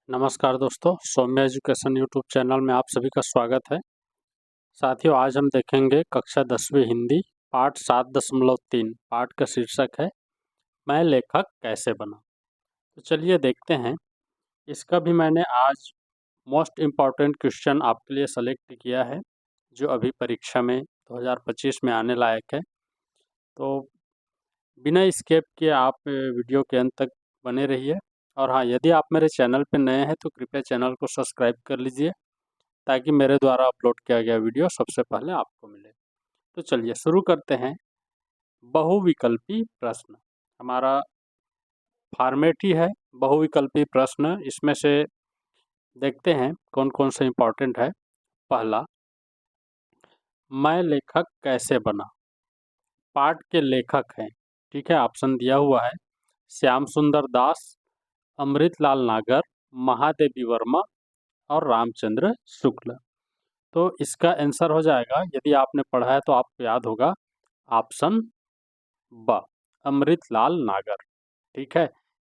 नमस्कार दोस्तों, सौम्य education YouTube channel में आप सभी का स्वागत है। साथियों, आज हम देखेंगे कक्षा 10वीं हिंदी पाठ 7.3। पाठ का शीर्षक है मैं लेखक कैसे बना। तो चलिए देखते हैं। इसका भी मैंने आज मोस्ट इम्पॉर्टेंट क्वेश्चन आपके लिए सेलेक्ट किया है, जो अभी परीक्षा में 2025 में आने लायक है। तो बिना स्किप किए आप वीडियो के अंत तक बने रहिए। और हाँ, यदि आप मेरे चैनल पर नए हैं तो कृपया चैनल को सब्सक्राइब कर लीजिए, ताकि मेरे द्वारा अपलोड किया गया वीडियो सबसे पहले आपको मिले। तो चलिए शुरू करते हैं। बहुविकल्पी प्रश्न हमारा फॉर्मेट ही है। बहुविकल्पी प्रश्न, इसमें से देखते हैं कौन कौन से इम्पोर्टेंट है। पहला, मैं लेखक कैसे बना। पाठ के लेखक हैं, ठीक है, ऑप्शन दिया हुआ है श्याम सुंदर दास, अमृतलाल नागर, महादेवी वर्मा और रामचंद्र शुक्ल। तो इसका आंसर हो जाएगा, यदि आपने पढ़ा है तो आपको याद होगा, ऑप्शन ब, अमृतलाल नागर। ठीक है,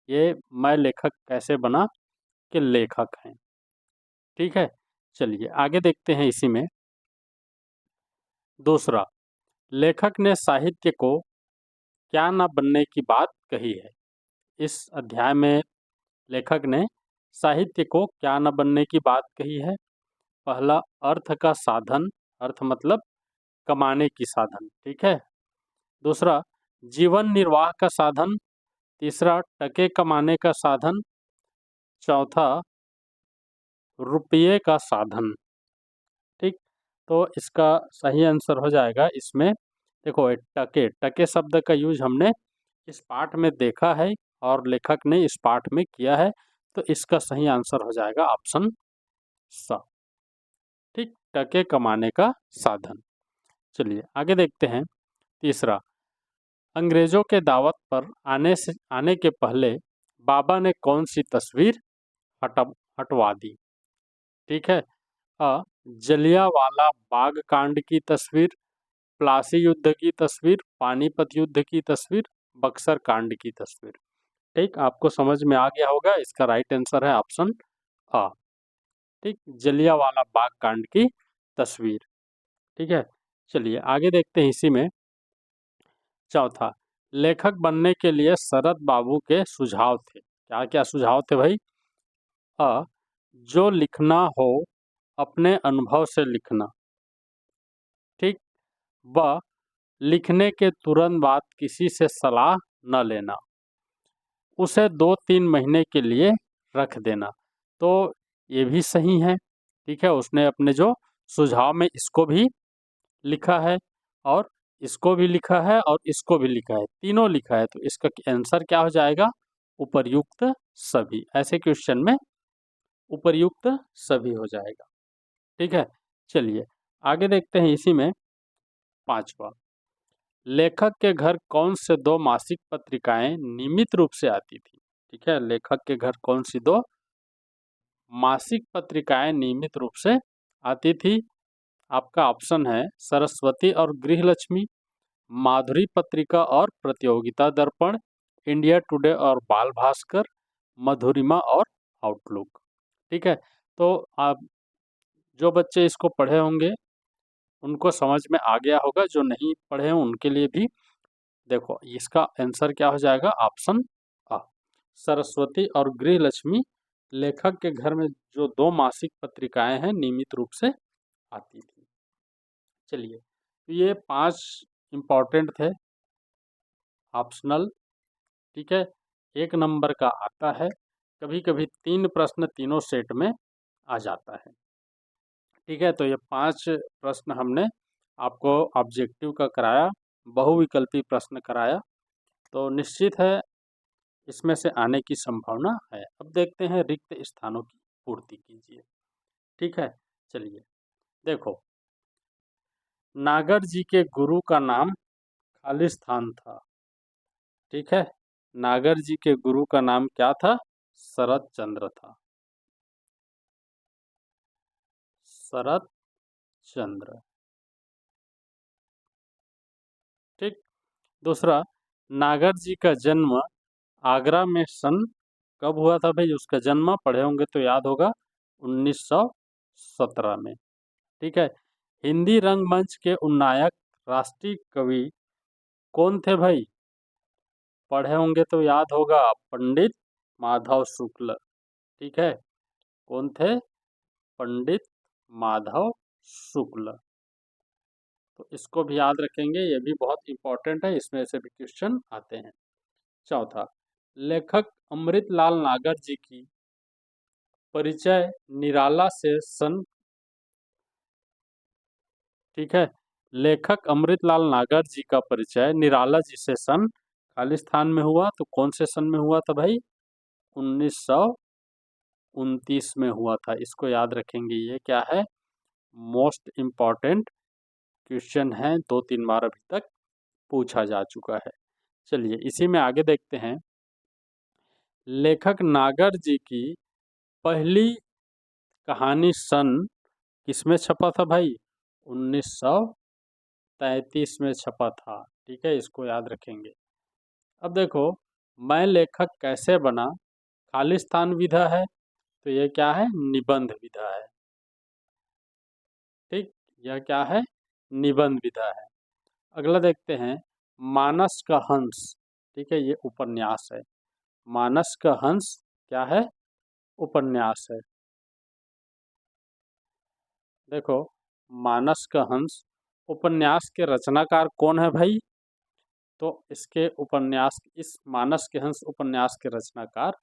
ये मैं लेखक कैसे बना के लेखक हैं। ठीक है, चलिए आगे देखते हैं इसी में। दूसरा, लेखक ने साहित्य को क्या न बनने की बात कही है। इस अध्याय में लेखक ने साहित्य को क्या न बनने की बात कही है। पहला, अर्थ का साधन, अर्थ मतलब कमाने की साधन। ठीक है। दूसरा, जीवन निर्वाह का साधन। तीसरा, टके कमाने का साधन। चौथा, रुपये का साधन। ठीक, तो इसका सही आंसर हो जाएगा इसमें। देखो, टके टके शब्द का यूज हमने इस पाठ में देखा है और लेखक ने इस पाठ में किया है, तो इसका सही आंसर हो जाएगा ऑप्शन स। ठीक, टके कमाने का साधन। चलिए आगे देखते हैं। तीसरा, अंग्रेजों के दावत पर आने के पहले बाबा ने कौन सी तस्वीर हटवा दी। ठीक है। अ, जलियांवाला बाग कांड की तस्वीर, प्लासी युद्ध की तस्वीर, पानीपत युद्ध की तस्वीर, बक्सर कांड की तस्वीर। ठीक, आपको समझ में आ गया होगा, इसका राइट आंसर है ऑप्शन अ। ठीक, जलियांवाला बाग कांड की तस्वीर। ठीक है, चलिए आगे देखते हैं इसी में। चौथा, लेखक बनने के लिए शरद बाबू के सुझाव थे। क्या क्या सुझाव थे भाई। अ, जो लिखना हो अपने अनुभव से लिखना। ठीक, ब, लिखने के तुरंत बाद किसी से सलाह न लेना, उसे 2-3 महीने के लिए रख देना। तो ये भी सही है। ठीक है, उसने अपने जो सुझाव में इसको भी लिखा है और इसको भी लिखा है और इसको भी लिखा है, तीनों लिखा है। तो इसका आंसर क्या हो जाएगा, उपर्युक्त सभी। ऐसे क्वेश्चन में उपर्युक्त सभी हो जाएगा। ठीक है, चलिए आगे देखते हैं इसी में। पांचवा, लेखक के घर कौन से दो मासिक पत्रिकाएं नियमित रूप से आती थी। ठीक है, लेखक के घर कौन सी दो मासिक पत्रिकाएं नियमित रूप से आती थी। आपका ऑप्शन है सरस्वती और गृहलक्ष्मी, माधुरी पत्रिका और प्रतियोगिता दर्पण, इंडिया टुडे और बाल भास्कर, मधुरिमा और आउटलुक। ठीक है, तो आप जो बच्चे इसको पढ़े होंगे उनको समझ में आ गया होगा, जो नहीं पढ़े हैं उनके लिए भी देखो, इसका आंसर क्या हो जाएगा, ऑप्शन अ, सरस्वती और गृहलक्ष्मी लेखक के घर में जो दो मासिक पत्रिकाएं हैं नियमित रूप से आती थी। चलिए, तो ये 5 इम्पोर्टेंट थे, ऑप्शनल। ठीक है, 1 नंबर का आता है, कभी कभी 3 प्रश्न तीनों सेट में आ जाता है। ठीक है, तो ये 5 प्रश्न हमने आपको ऑब्जेक्टिव का कराया, बहुविकल्पी प्रश्न कराया, तो निश्चित है इसमें से आने की संभावना है। अब देखते हैं रिक्त स्थानों की पूर्ति कीजिए। ठीक है, चलिए देखो, नागर जी के गुरु का नाम खालिस्तान था। ठीक है, नागर जी के गुरु का नाम क्या था, शरद चंद्र था, शरद चंद्र। ठीक, दूसरा, नागर जी का जन्म आगरा में सन कब हुआ था भाई उसका जन्म? पढ़े होंगे तो याद होगा, 1917 में। ठीक है। हिंदी रंगमंच के उन्नायक राष्ट्रीय कवि कौन थे भाई? पढ़े होंगे तो याद होगा, पंडित माधव शुक्ल। ठीक है, कौन थे? पंडित माधव शुक्ल। तो इसको भी याद रखेंगे, ये भी बहुत इंपॉर्टेंट है, इसमें से भी क्वेश्चन आते हैं। चौथा, लेखक अमृतलाल नागर जी की परिचय निराला से सन। ठीक है, लेखक अमृतलाल नागर जी का परिचय निराला जी से सन खालिस्तान में हुआ, तो कौन से सन में हुआ था भाई? 1929 में हुआ था। इसको याद रखेंगे, ये क्या है? मोस्ट इम्पॉर्टेंट क्वेश्चन है, 2-3 बार अभी तक पूछा जा चुका है। चलिए इसी में आगे देखते हैं। लेखक नागर जी की पहली कहानी सन किसमें छपा था भाई? 1933 में छपा था। ठीक है, इसको याद रखेंगे। अब देखो, मैं लेखक कैसे बना खालिस्तान विधा है, तो ये क्या है? निबंध विधा है। ठीक, यह क्या है? निबंध विधा है। अगला देखते हैं, मानस का हंस। ठीक है, ये उपन्यास है। मानस का हंस क्या है? उपन्यास है। देखो, मानस का हंस उपन्यास के रचनाकार कौन है भाई? तो इसके उपन्यास, इस मानस के हंस उपन्यास के रचनाकार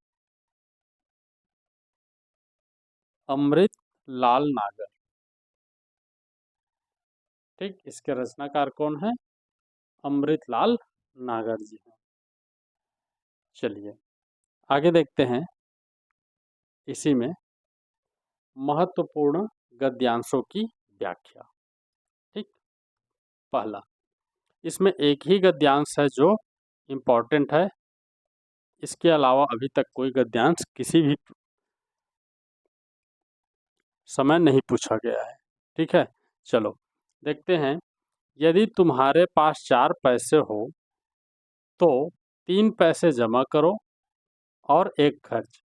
अमृत लाल नागर। ठीक, इसके रचनाकार कौन है? अमृत लाल नागर जी हैं। चलिए आगे देखते हैं। इसी में महत्वपूर्ण गद्यांशों की व्याख्या। ठीक, पहला, इसमें एक ही गद्यांश है जो इम्पोर्टेंट है, इसके अलावा अभी तक कोई गद्यांश किसी भी समय नहीं पूछा गया है। ठीक है, चलो देखते हैं। यदि तुम्हारे पास 4 पैसे हो तो 3 पैसे जमा करो और 1 खर्च।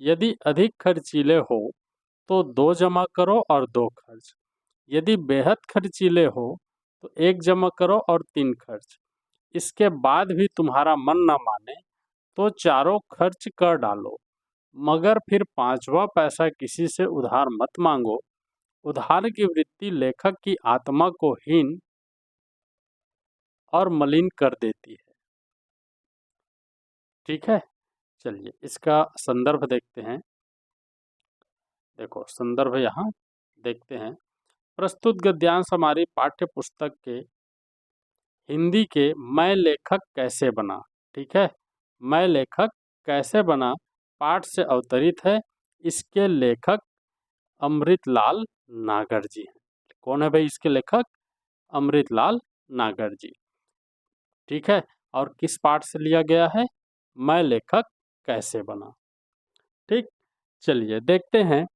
यदि अधिक खर्चीले हो तो 2 जमा करो और 2 खर्च। यदि बेहद खर्चीले हो तो 1 जमा करो और 3 खर्च। इसके बाद भी तुम्हारा मन न माने तो चारों खर्च कर डालो, मगर फिर 5वां पैसा किसी से उधार मत मांगो। उधार की वृत्ति लेखक की आत्मा को हीन और मलिन कर देती है। ठीक है, चलिए इसका संदर्भ देखते हैं। देखो संदर्भ यहाँ देखते हैं। प्रस्तुत गद्यांश हमारी पाठ्य पुस्तक के हिंदी के मैं लेखक कैसे बना, ठीक है, मैं लेखक कैसे बना पाठ से अवतरित है। इसके लेखक अमृतलाल नागर जी हैं। कौन है भाई इसके लेखक? अमृतलाल नागर जी। ठीक है, और किस पाठ से लिया गया है? मैं लेखक कैसे बना। ठीक, चलिए देखते हैं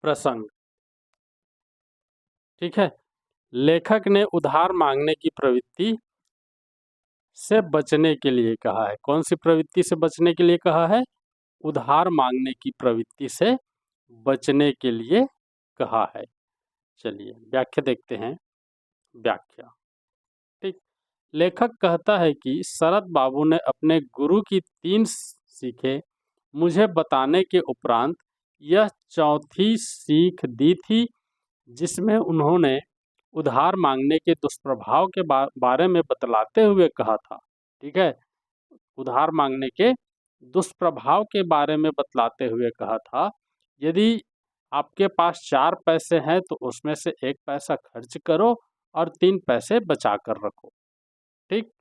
प्रसंग। ठीक है, लेखक ने उधार मांगने की प्रवृत्ति से बचने के लिए कहा है। कौन सी प्रवृत्ति से बचने के लिए कहा है? उधार मांगने की प्रवृत्ति से बचने के लिए कहा है। चलिए व्याख्या देखते हैं। व्याख्या, ठीक, लेखक कहता है कि शरद बाबू ने अपने गुरु की 3 सीखें मुझे बताने के उपरांत यह चौथी सीख दी थी, जिसमें उन्होंने उधार मांगने के दुष्प्रभाव के बारे में बतलाते हुए कहा था। ठीक है, उधार मांगने के दुष्प्रभाव के बारे में बतलाते हुए कहा था। यदि आपके पास 4 पैसे हैं तो उसमें से 1 पैसा खर्च करो और 3 पैसे बचा कर रखो। ठीक,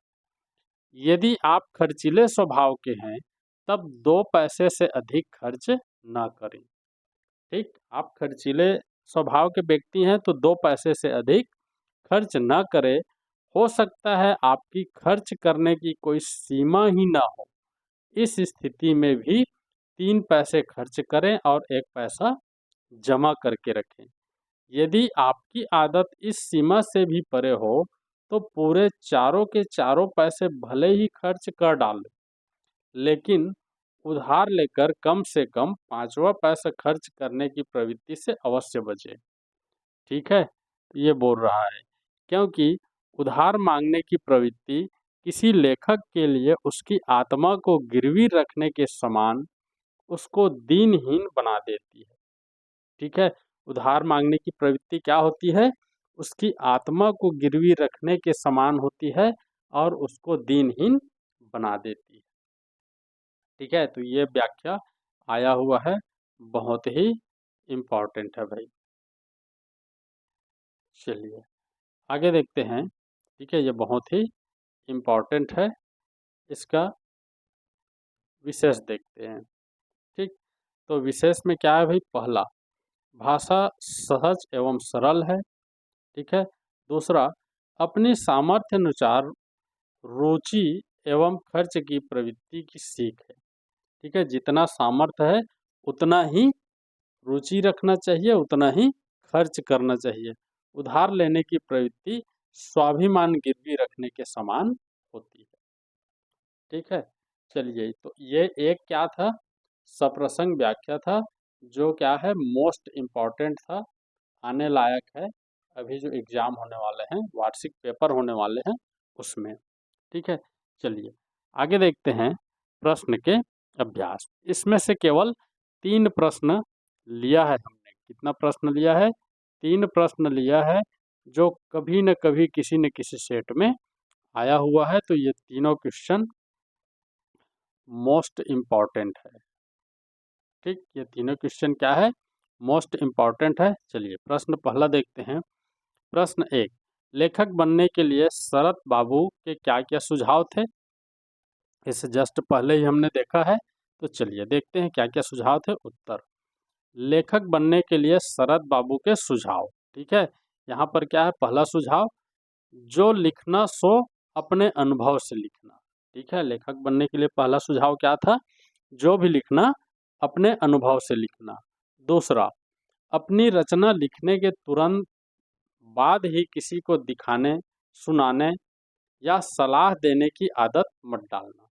यदि आप खर्चीले स्वभाव के हैं तब 2 पैसे से अधिक खर्च ना करें। ठीक, आप खर्चीले स्वभाव के व्यक्ति हैं तो 2 पैसे से अधिक खर्च ना करें। हो सकता है आपकी खर्च करने की कोई सीमा ही ना हो। इस स्थिति में भी 3 पैसे खर्च करें और 1 पैसा जमा करके रखें। यदि आपकी आदत इस सीमा से भी परे हो तो पूरे चारों के चारों पैसे भले ही खर्च कर डालें, लेकिन उधार लेकर कम से कम 5वां पैसा खर्च करने की प्रवृत्ति से अवश्य बचे। ठीक है, तो ये बोल रहा है क्योंकि उधार मांगने की प्रवृत्ति किसी लेखक के लिए उसकी आत्मा को गिरवी रखने के समान उसको दीनहीन बना देती है। ठीक है, उधार मांगने की प्रवृत्ति क्या होती है? उसकी आत्मा को गिरवी रखने के समान होती है और उसको दीनहीन बना देती है। ठीक है, तो ये व्याख्या आया हुआ है, बहुत ही इम्पोर्टेंट है भाई। चलिए आगे देखते हैं। ठीक है, ये बहुत ही इम्पोर्टेंट है, इसका विशेष देखते हैं। ठीक, तो विशेष में क्या है भाई? पहला, भाषा सहज एवं सरल है। ठीक है, दूसरा, अपनी सामर्थ्य अनुसार रुचि एवं खर्च की प्रवृत्ति की सीख है। ठीक है, जितना सामर्थ्य है उतना ही रुचि रखना चाहिए, उतना ही खर्च करना चाहिए। उधार लेने की प्रवृत्ति स्वाभिमान गिरवी रखने के समान होती है। ठीक है, चलिए तो ये एक क्या था? सप्रसंग व्याख्या था, जो क्या है मोस्ट इम्पॉर्टेंट था, आने लायक है, अभी जो एग्जाम होने वाले हैं, वार्षिक पेपर होने वाले हैं उसमें। ठीक है, चलिए आगे देखते हैं प्रश्न के अभ्यास। इसमें से केवल 3 प्रश्न लिया है हमने। कितना प्रश्न लिया है? 3 प्रश्न लिया है, जो कभी न कभी किसी न किसी सेट में आया हुआ है। तो ये तीनों क्वेश्चन मोस्ट इम्पॉर्टेंट है। ठीक, ये तीनों क्वेश्चन क्या है? मोस्ट इम्पॉर्टेंट है। चलिए प्रश्न पहला देखते हैं। प्रश्न 1, लेखक बनने के लिए शरत बाबू के क्या क्या सुझाव थे? इसे जस्ट पहले ही हमने देखा है, तो चलिए देखते हैं क्या क्या सुझाव थे। उत्तर, लेखक बनने के लिए शरत बाबू के सुझाव। ठीक है, यहाँ पर क्या है? पहला सुझाव, जो लिखना सो अपने अनुभव से लिखना। ठीक है, लेखक बनने के लिए पहला सुझाव क्या था? जो भी लिखना अपने अनुभव से लिखना। दूसरा, अपनी रचना लिखने के तुरंत बाद ही किसी को दिखाने, सुनाने या सलाह देने की आदत मत डालना।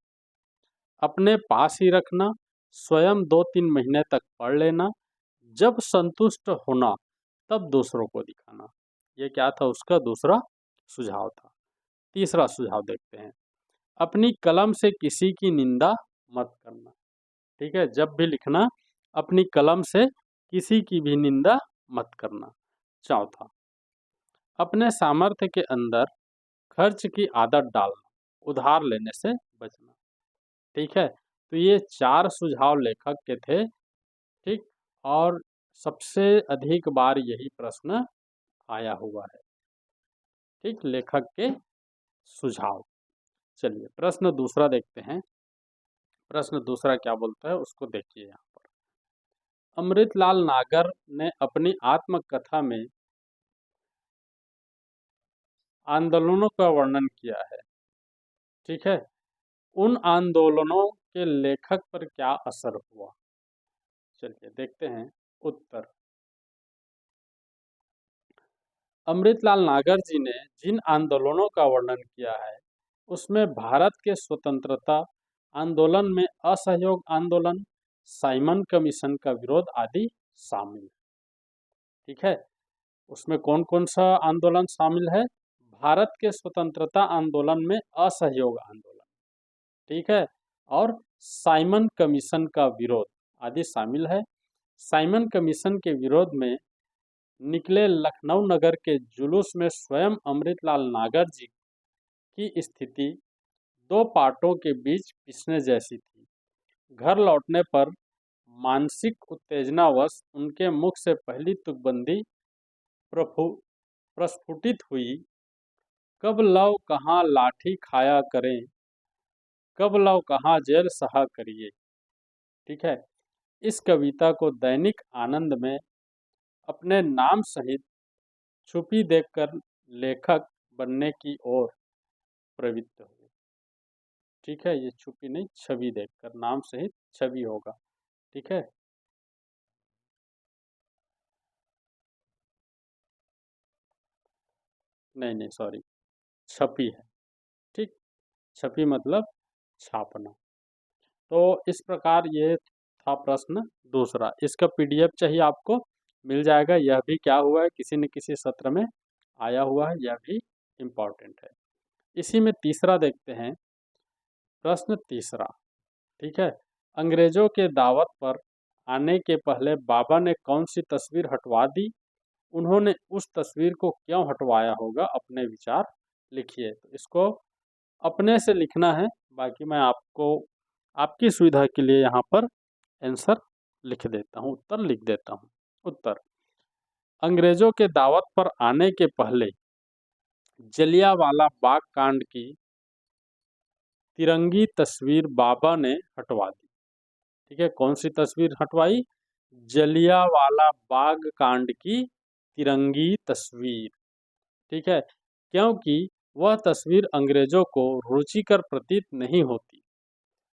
अपने पास ही रखना, स्वयं 2-3 महीने तक पढ़ लेना, जब संतुष्ट होना तब दूसरों को दिखाना। ये क्या था? उसका दूसरा सुझाव था। तीसरा सुझाव देखते हैं, अपनी कलम से किसी की निंदा मत करना। ठीक है, जब भी लिखना अपनी कलम से किसी की भी निंदा मत करना। चौथा, अपने सामर्थ्य के अंदर खर्च की आदत डालना, उधार लेने से बचना। ठीक है, तो ये 4 सुझाव लेखक के थे। ठीक, और सबसे अधिक बार यही प्रश्न आया हुआ है। ठीक, लेखक के सुझाव। चलिए प्रश्न दूसरा देखते हैं। प्रश्न दूसरा क्या बोलता है उसको देखिए। यहाँ पर अमृतलाल नागर ने अपनी आत्मकथा में आंदोलनों का वर्णन किया है। ठीक है, उन आंदोलनों के लेखक पर क्या असर हुआ? चलिए देखते हैं। उत्तर, अमृतलाल नागर जी ने जिन आंदोलनों का वर्णन किया है उसमें भारत के स्वतंत्रता आंदोलन में असहयोग आंदोलन, साइमन कमीशन का विरोध आदि शामिल है। ठीक है, उसमें कौन कौन सा आंदोलन शामिल है? भारत के स्वतंत्रता आंदोलन में असहयोग आंदोलन, ठीक है, और साइमन कमीशन का विरोध आदि शामिल है। साइमन कमीशन के विरोध में निकले लखनऊ नगर के जुलूस में स्वयं अमृतलाल नागर जी की स्थिति दो पार्टों के बीच पिसने जैसी थी। घर लौटने पर मानसिक उत्तेजनावश उनके मुख से पहली तुकबंदी प्रस्फुटित हुई, कब लव कहाँ लाठी खाया करें, कब लव कहाँ जेल सहा करिए। ठीक है, इस कविता को दैनिक आनंद में अपने नाम सहित छुपी देखकर लेखक बनने की ओर प्रवृत्त हुए। ठीक है, ये छुपी नहीं, छवि देखकर, नाम सहित छवि होगा। ठीक है, नहीं नहीं सॉरी, छपी है। ठीक, छपी मतलब छापना। तो इस प्रकार ये था प्रश्न दूसरा। इसका पीडीएफ चाहिए आपको, मिल जाएगा। यह भी क्या हुआ है, किसी न किसी सत्र में आया हुआ है, यह भी इम्पॉर्टेंट है। इसी में तीसरा देखते हैं, प्रश्न तीसरा। ठीक है, अंग्रेजों के दावत पर आने के पहले बाबा ने कौन सी तस्वीर हटवा दी? उन्होंने उस तस्वीर को क्यों हटवाया होगा? अपने विचार लिखिए। तो इसको अपने से लिखना है, बाकी मैं आपको आपकी सुविधा के लिए यहाँ पर आंसर लिख देता हूँ, उत्तर लिख देता हूँ। उत्तर, अंग्रेजों के दावत पर आने के पहले जलियांवाला बाग कांड की तिरंगी तस्वीर बाबा ने हटवा दी। ठीक है, कौन सी तस्वीर हटवाई? जलियांवाला बाग कांड की तिरंगी तस्वीर। ठीक है, क्योंकि वह तस्वीर अंग्रेजों को रुचिकर प्रतीत नहीं होती,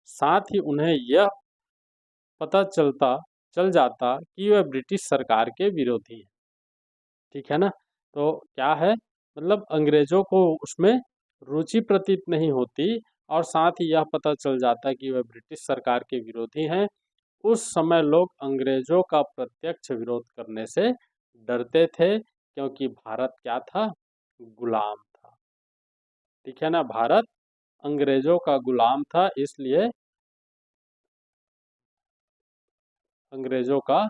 साथ ही उन्हें यह पता चल जाता कि वह ब्रिटिश सरकार के विरोधी हैं। ठीक है ना, तो क्या है, मतलब अंग्रेजों को उसमें रुचि प्रतीत नहीं होती और साथ ही यह पता चल जाता है कि वह ब्रिटिश सरकार के विरोधी हैं। उस समय लोग अंग्रेजों का प्रत्यक्ष विरोध करने से डरते थे, क्योंकि भारत क्या था? गुलाम था। ठीक है ना, भारत अंग्रेजों का गुलाम था, इसलिए अंग्रेजों का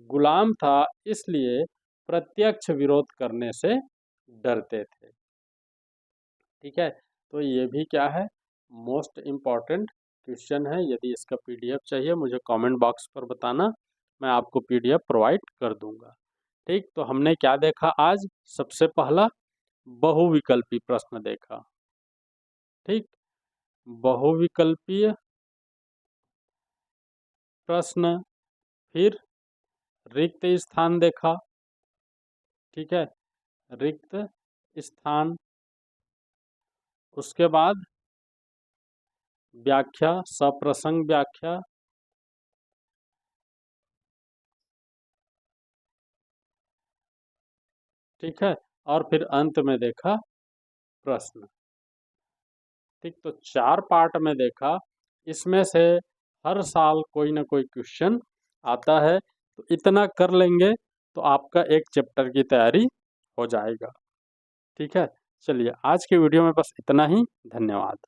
गुलाम था, इसलिए प्रत्यक्ष विरोध करने से डरते थे। ठीक है, तो ये भी क्या है, मोस्ट इम्पॉर्टेंट क्वेश्चन है। यदि इसका पीडीएफ चाहिए मुझे कमेंट बॉक्स पर बताना, मैं आपको पीडीएफ प्रोवाइड कर दूंगा। ठीक, तो हमने क्या देखा आज? सबसे पहला बहुविकल्पी प्रश्न देखा। ठीक, बहुविकल्पीय प्रश्न, फिर रिक्त स्थान देखा। ठीक है, रिक्त स्थान, उसके बाद व्याख्या, सप्रसंग व्याख्या। ठीक है, और फिर अंत में देखा प्रश्न। ठीक, तो 4 पार्ट में देखा, इसमें से हर साल कोई ना कोई क्वेश्चन आता है, तो इतना कर लेंगे तो आपका एक चैप्टर की तैयारी हो जाएगा। ठीक है, चलिए आज के वीडियो में बस इतना ही। धन्यवाद।